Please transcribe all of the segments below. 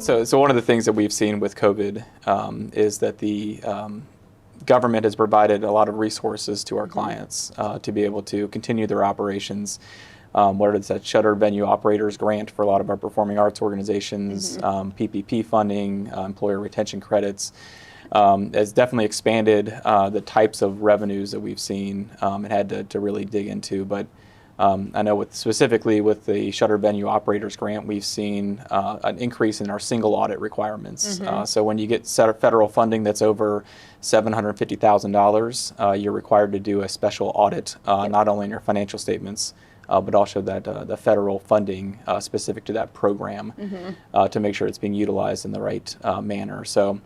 So one of the things that we've seen with COVID is that the government has provided a lot of resources to our clients to be able to continue their operations. Whether it's that Shuttered Venue Operators Grant for a lot of our performing arts organizations, PPP funding, employer retention credits, has definitely expanded the types of revenues that we've seen and had to really dig into. But I know specifically with the Shuttered Venue Operators Grant, we've seen an increase in our single audit requirements. So when you get federal funding that's over $750,000, you're required to do a special audit, not only in your financial statements, but also that the federal funding specific to that program to make sure it's being utilized in the right manner. So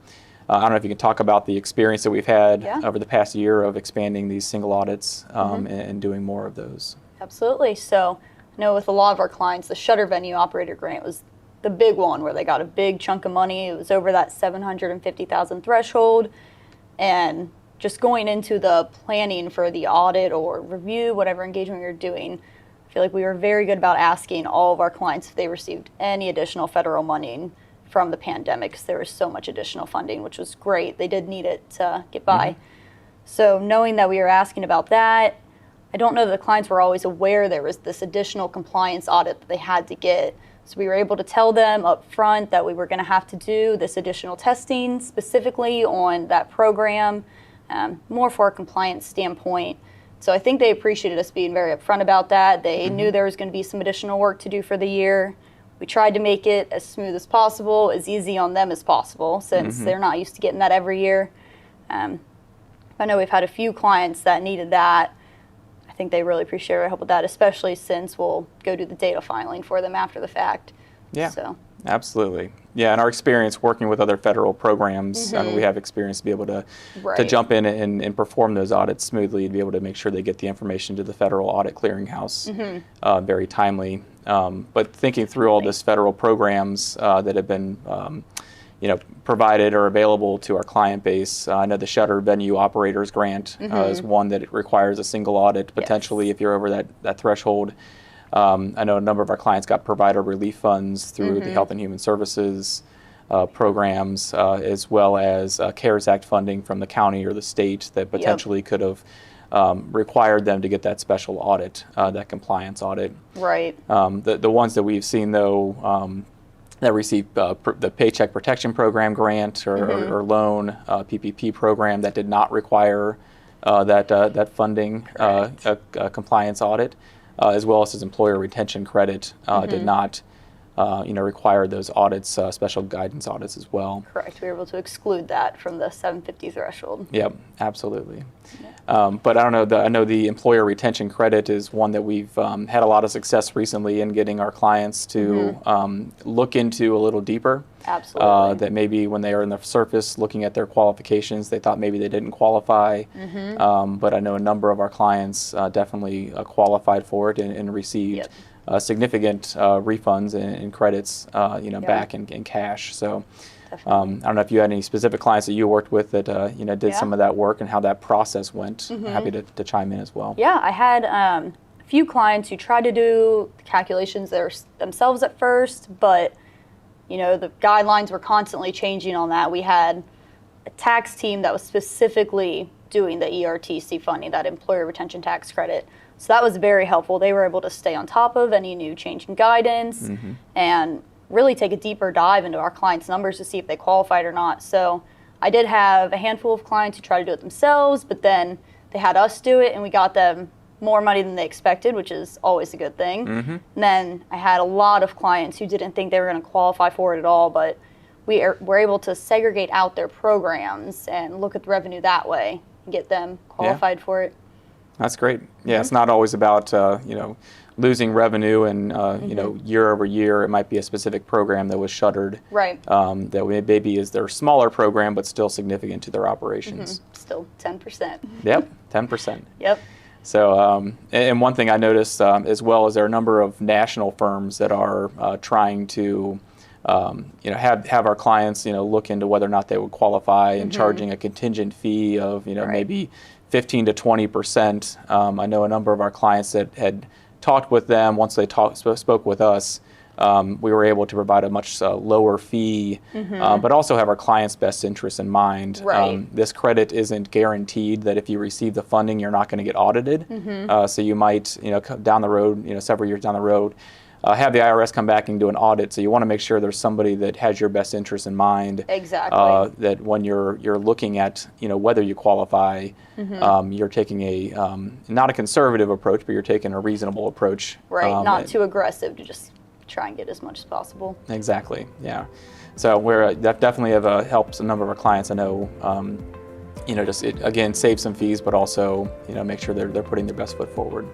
I don't know if you can talk about the experience that we've had over the past year of expanding these single audits and doing more of those. Absolutely. So I know with a lot of our clients, the Shuttered Venue Operator Grant was the big one where they got a big chunk of money. It was over that $750,000 threshold. And just going into the planning for the audit or review, whatever engagement you're doing, I feel like we were very good about asking all of our clients if they received any additional federal money from the pandemic, because there was so much additional funding, which was great. They did need it to get by. So knowing that we were asking about that, I don't know that the clients were always aware there was this additional compliance audit that they had to get. So we were able to tell them up front that we were going to have to do this additional testing specifically on that program, more for a compliance standpoint. So I think they appreciated us being very upfront about that. They knew there was going to be some additional work to do for the year. We tried to make it as smooth as possible, as easy on them as possible, since they're not used to getting that every year. I know we've had a few clients that needed that. I think they really appreciate our help with that, especially since we'll go do the data filing for them after the fact. Yeah, so. Absolutely. Yeah, in our experience working with other federal programs, we have experience to be able to jump in and perform those audits smoothly, to be able to make sure they get the information to the Federal Audit Clearinghouse very timely. But thinking through all these federal programs that have been provided or available to our client base. I know the Shuttered Venue Operators Grant is one that it requires a single audit potentially if you're over that threshold. I know a number of our clients got provider relief funds through the Health and Human Services programs, as well as CARES Act funding from the county or the state that potentially could have required them to get that special audit, that compliance audit. Right. The ones that we've seen, though, that received the Paycheck Protection Program grant or loan PPP program that did not require that funding a compliance audit, as well as his employer retention credit did not require those audits, special guidance audits as well. Correct. We were able to exclude that from the 750 threshold. Yep, absolutely. But I don't know. I know the employer retention credit is one that we've had a lot of success recently in getting our clients to look into a little deeper. Absolutely. That maybe when they are in the surface looking at their qualifications, they thought maybe they didn't qualify. But I know a number of our clients definitely qualified for it and received significant refunds and credits, back in cash. So. I don't know if you had any specific clients that you worked with that did some of that work and how that process went. I'm happy to chime in as well. Yeah, I had a few clients who tried to do the calculations themselves at first, but the guidelines were constantly changing on that. We had a tax team that was specifically doing the ERTC funding, that employer retention tax credit. So that was very helpful. They were able to stay on top of any new change in guidance and really take a deeper dive into our clients' numbers to see if they qualified or not. So I did have a handful of clients who tried to do it themselves, but then they had us do it and we got them more money than they expected, which is always a good thing. And then I had a lot of clients who didn't think they were going to qualify for it at all, but we were able to segregate out their programs and look at the revenue that way and get them qualified for it. That's great. Yeah, it's not always about losing revenue and year over year. It might be a specific program that was shuttered. Right. That maybe is their smaller program, but still significant to their operations. Still 10%. Yep, 10%. Yep. So, and one thing I noticed as well is there are a number of national firms that are trying to have our clients look into whether or not they would qualify and charging a contingent fee of maybe 15 to 20%. I know a number of our clients that had talked with them once they spoke with us. we were able to provide a much lower fee, but also have our client's best interest in mind. Right. This credit isn't guaranteed that if you receive the funding, you're not going to get audited. So you might, down the road, several years down the road, have the IRS come back and do an audit. So you want to make sure there's somebody that has your best interest in mind. Exactly. That when you're looking at whether you qualify, you're taking a not a conservative approach, but you're taking a reasonable approach. Right. Not too aggressive, to just try and get as much as possible. Exactly. Yeah. So we're definitely have helped a number of our clients. I know. Just again save some fees, but also make sure they're putting their best foot forward.